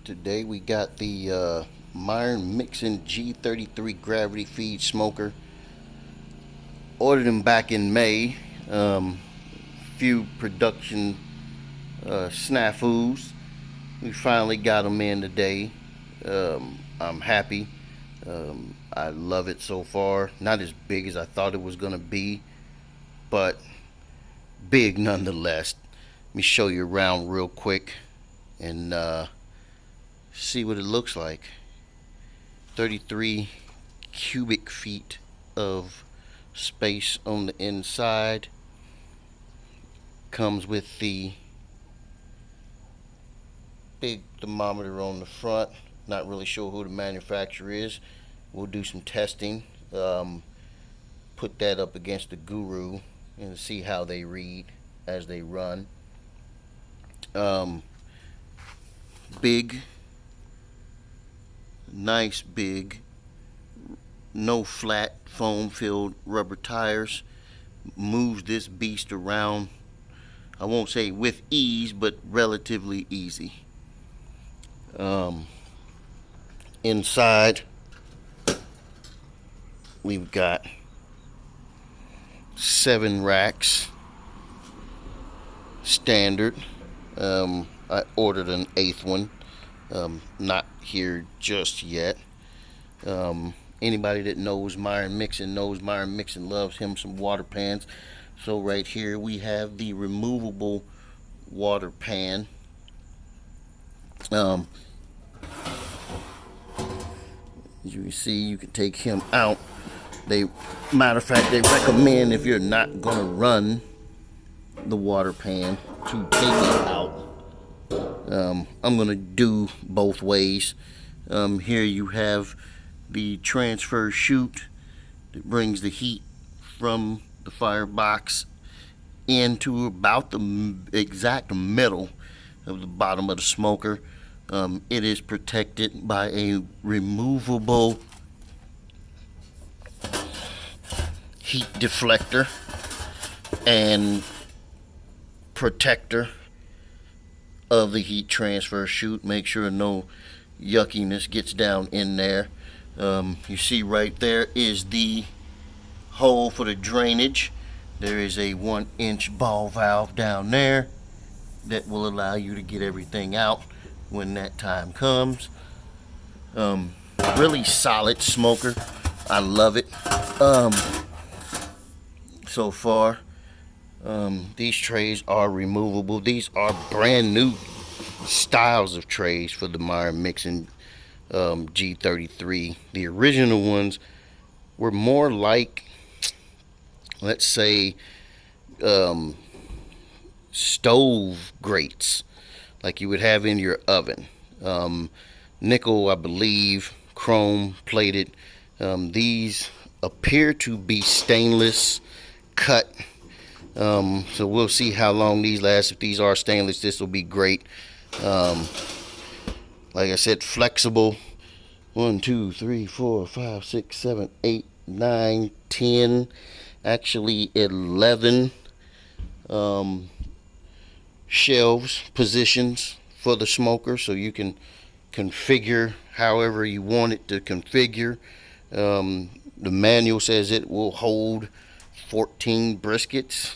Today we got the Myron Mixon G33 gravity feed smoker. Ordered them back in May. Few production snafus. We finally got them in today. I'm happy. I love it so far. Not as big as I thought it was gonna be, but big nonetheless. Let me show you around real quick and see what it looks like. 33 cubic feet of space on the inside. Comes with the big thermometer on the front. Not really sure who the manufacturer is. We'll do some testing. Put that up against the Guru and see how they read as they run. Big, nice big, no flat foam filled rubber tires. Moves this beast around, I won't say with ease, but relatively easy. Inside we've got 7 racks standard. I ordered an 8th one, not here just yet. Anybody that knows Myron Mixon knows Myron Mixon loves him some water pans. So right here we have the removable water pan. As you can see, you can take him out. Matter of fact, they recommend if you're not gonna run the water pan to take it out. I'm gonna do both ways. Here you have the transfer chute that brings the heat from the firebox into about the exact middle of the bottom of the smoker. It is protected by a removable heat deflector and protector of the heat transfer chute. Make sure no yuckiness gets down in there. You see right there is the hole for the drainage. There is a 1-inch ball valve down there that will allow you to get everything out when that time comes. Really solid smoker. I love it. So far, these trays are removable. These are brand new styles of trays for the Myron Mixon G33. The original ones were more like, let's say, stove grates, like you would have in your oven. Nickel, I believe, chrome plated. These appear to be stainless cut. So we'll see how long these last. If these are stainless, this will be great. Like I said, flexible. 1, 2, 3, 4, 5, 6, 7, 8, 9, 10, actually 11 shelves positions for the smoker, so you can configure however you want it to configure. The manual says it will hold 14 briskets,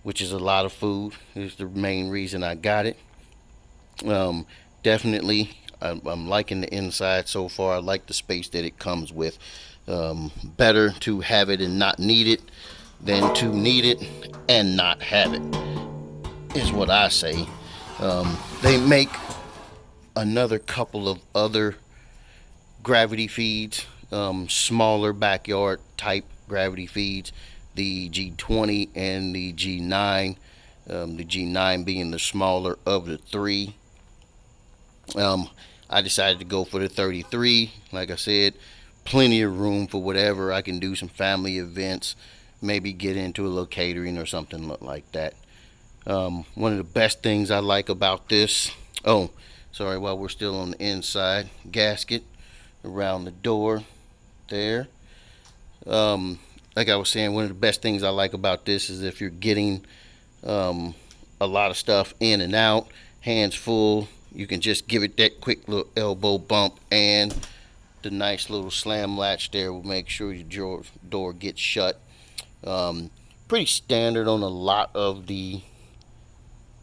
which is a lot of food. Is the main reason I got it. Definitely, I'm liking the inside so far. I like the space that it comes with. Better to have it and not need it than to need it and not have it, is what I say. They make another couple of other gravity feeds, smaller backyard type gravity feeds, the G20 and the G9, the G9 being the smaller of the 3. I decided to go for the 33. Like I said, plenty of room for whatever. I can do some family events, maybe get into a little catering or something like that. One of the best things I like about this, while we're still on the inside, gasket around the door there. Like I was saying, one of the best things I like about this is if you're getting a lot of stuff in and out, hands full, you can just give it that quick little elbow bump, and the nice little slam latch there will make sure your door gets shut. Pretty standard on a lot of the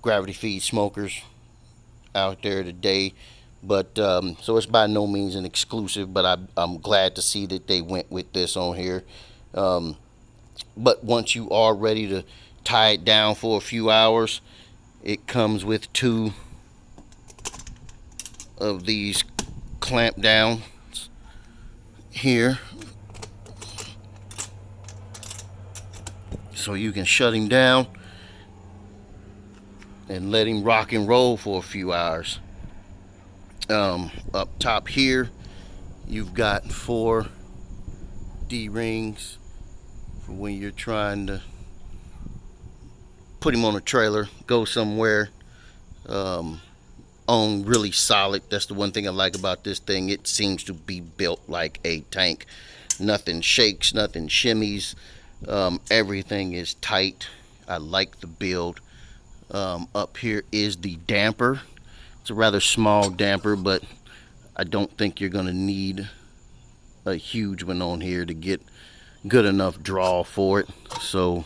gravity feed smokers out there today, but so it's by no means an exclusive, but I'm glad to see that they went with this on here. But once you are ready to tie it down for a few hours, it comes with 2 of these clamp downs here, so you can shut him down and let him rock and roll for a few hours. Up top here, you've got 4 D-rings for when you're trying to put him on a trailer, go somewhere. On really solid. That's the one thing I like about this thing. It seems to be built like a tank. Nothing shakes, nothing shimmies. Everything is tight. I like the build. Up here is the damper. It's a rather small damper, but I don't think you're gonna need a huge one on here to get good enough draw for it. So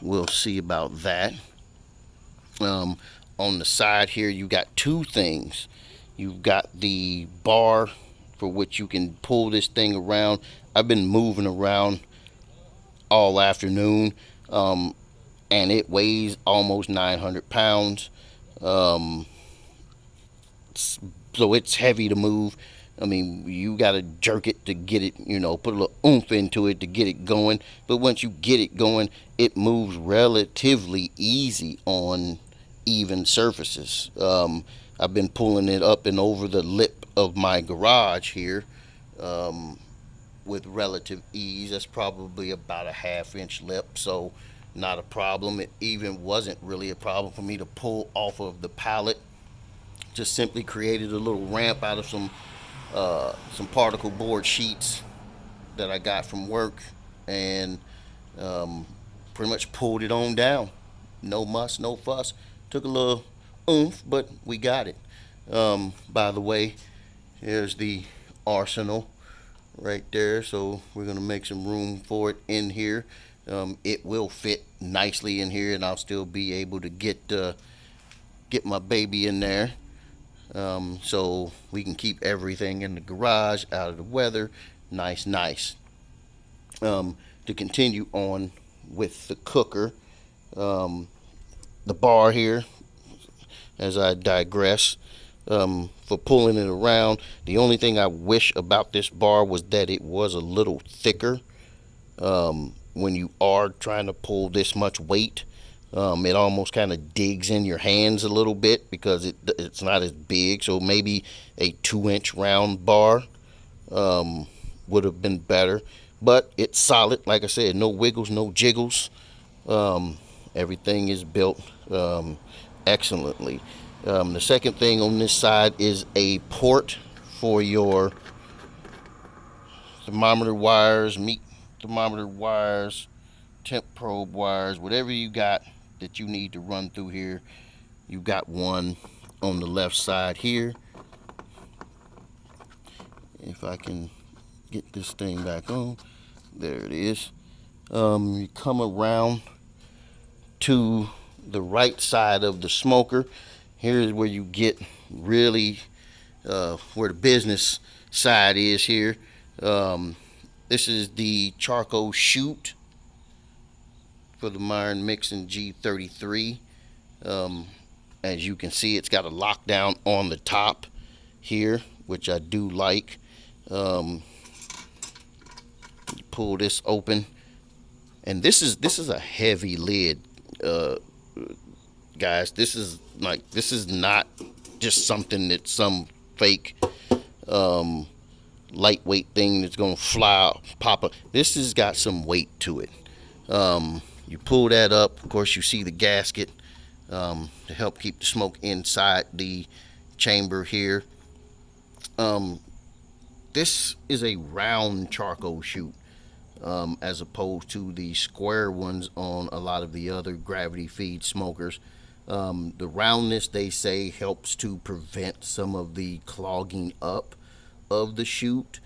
we'll see about that. On the side here, you got 2 things. You've got the bar for which you can pull this thing around. I've been moving around all afternoon, and it weighs almost 900 pounds. So it's heavy to move. I mean, you got to jerk it to get it, put a little oomph into it to get it going. But once you get it going, it moves relatively easy on even surfaces. I've been pulling it up and over the lip of my garage here with relative ease. That's probably about a 1/2 inch lip, so not a problem. It even wasn't really a problem for me to pull off of the pallet. Just simply created a little ramp out of some particle board sheets that I got from work, and pretty much pulled it on down. No muss, no fuss. Took a little oomph, but we got it. By the way, here's the arsenal right there, so we're gonna make some room for it in here. It will fit nicely in here, and I'll still be able to get my baby in there, so we can keep everything in the garage out of the weather. Nice. To continue on with the cooker, the bar here, as I digress, for pulling it around. The only thing I wish about this bar was that it was a little thicker. When you are trying to pull this much weight, it almost kind of digs in your hands a little bit because it's not as big. So maybe a 2-inch round bar would have been better, but it's solid. Like I said, no wiggles, no jiggles. Everything is built excellently. The second thing on this side is a port for your thermometer wires, meat thermometer wires, temp probe wires, whatever you got that you need to run through here. You got one on the left side here. If I can get this thing back on, there it is. You come around to the right side of the smoker. Here's where you get really where the business side is here. This is the charcoal chute for the Myron Mixon G33. As you can see, it's got a lockdown on the top here, which I do like. You pull this open, and this is a heavy lid, guys. This is not just something that some fake lightweight thing that's gonna pop up. This has got some weight to it. You pull that up, of course you see the gasket to help keep the smoke inside the chamber here. This is a round charcoal chute, as opposed to the square ones on a lot of the other gravity feed smokers. The roundness, they say, helps to prevent some of the clogging up of the chute,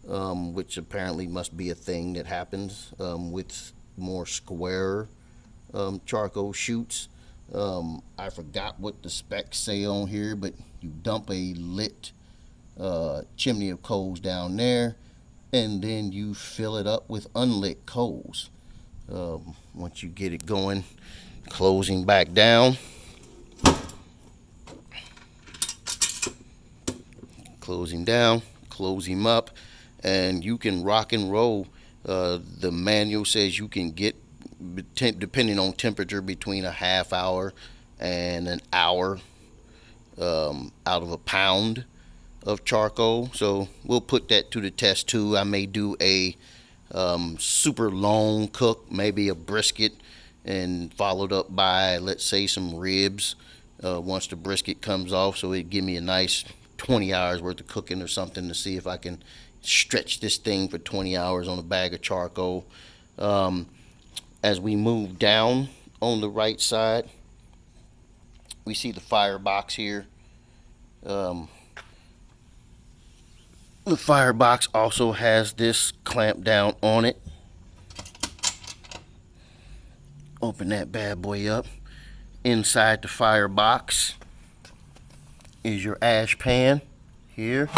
which apparently must be a thing that happens with more square charcoal chutes. I forgot what the specs say on here, but you dump a lit chimney of coals down there, and then you fill it up with unlit coals. Once you get it going, closing back down, closing down, close him up, and you can rock and roll. The manual says you can get, depending on temperature, between a half hour and an hour out of a pound of charcoal. So we'll put that to the test too. I may do a super long cook, maybe a brisket, and followed up by, let's say, some ribs once the brisket comes off, so it give me a nice 20 hours worth of cooking or something, to see if I can stretch this thing for 20 hours on a bag of charcoal. As we move down on the right side, we see the firebox here. The firebox also has this clamp down on it. Open that bad boy up. Inside the firebox is your ash pan here.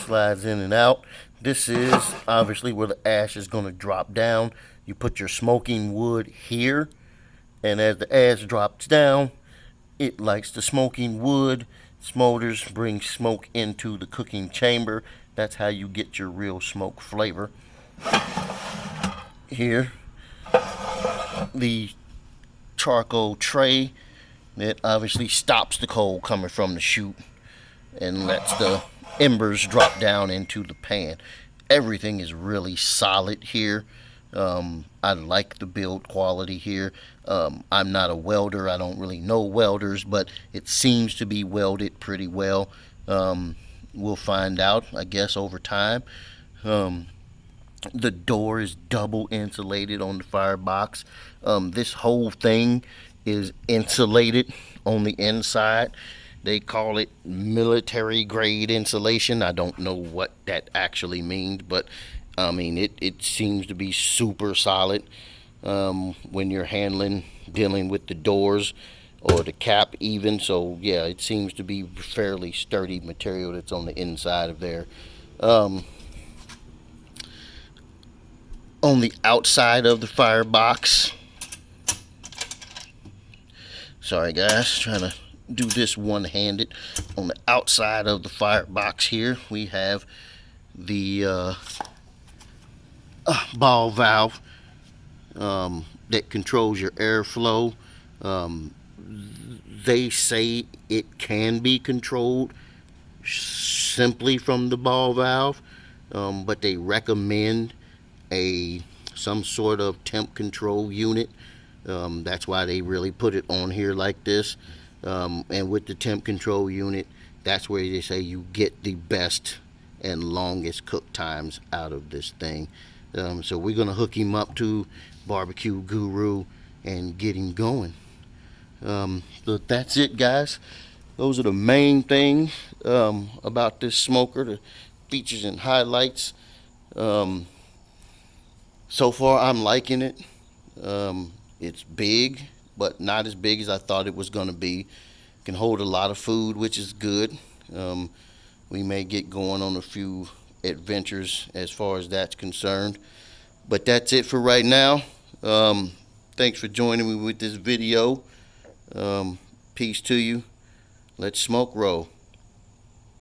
Slides in and out. This is obviously where the ash is going to drop down. You put your smoking wood here, and as the ash drops down, it lights the smoking wood, smolders, brings smoke into the cooking chamber. That's how you get your real smoke flavor. Here, the charcoal tray that obviously stops the coal coming from the chute and lets the embers drop down into the pan. Everything is really solid here. I like the build quality here. I'm not a welder. I don't really know welders, but it seems to be welded pretty well. We'll find out, I guess, over time. The door is double insulated on the firebox. This whole thing is insulated on the inside. They call it military grade insulation. I don't know what that actually means, but I mean, it seems to be super solid when you're dealing with the doors or the cap even. So yeah, it seems to be fairly sturdy material that's on the inside of there. On the outside of the firebox, sorry guys, trying to do this one-handed. On the outside of the firebox here, we have the ball valve that controls your airflow. They say it can be controlled simply from the ball valve, but they recommend some sort of temp control unit. That's why they really put it on here like this. And with the temp control unit, that's where they say you get the best and longest cook times out of this thing. So we're gonna hook him up to Barbecue Guru and get him going. So that's it, guys. Those are the main things about this smoker, the features and highlights. So far I'm liking it. It's big, but not as big as I thought it was gonna be. Can hold a lot of food, which is good. We may get going on a few adventures as far as that's concerned, but that's it for right now. Thanks for joining me with this video. Peace to you. Let's smoke roll.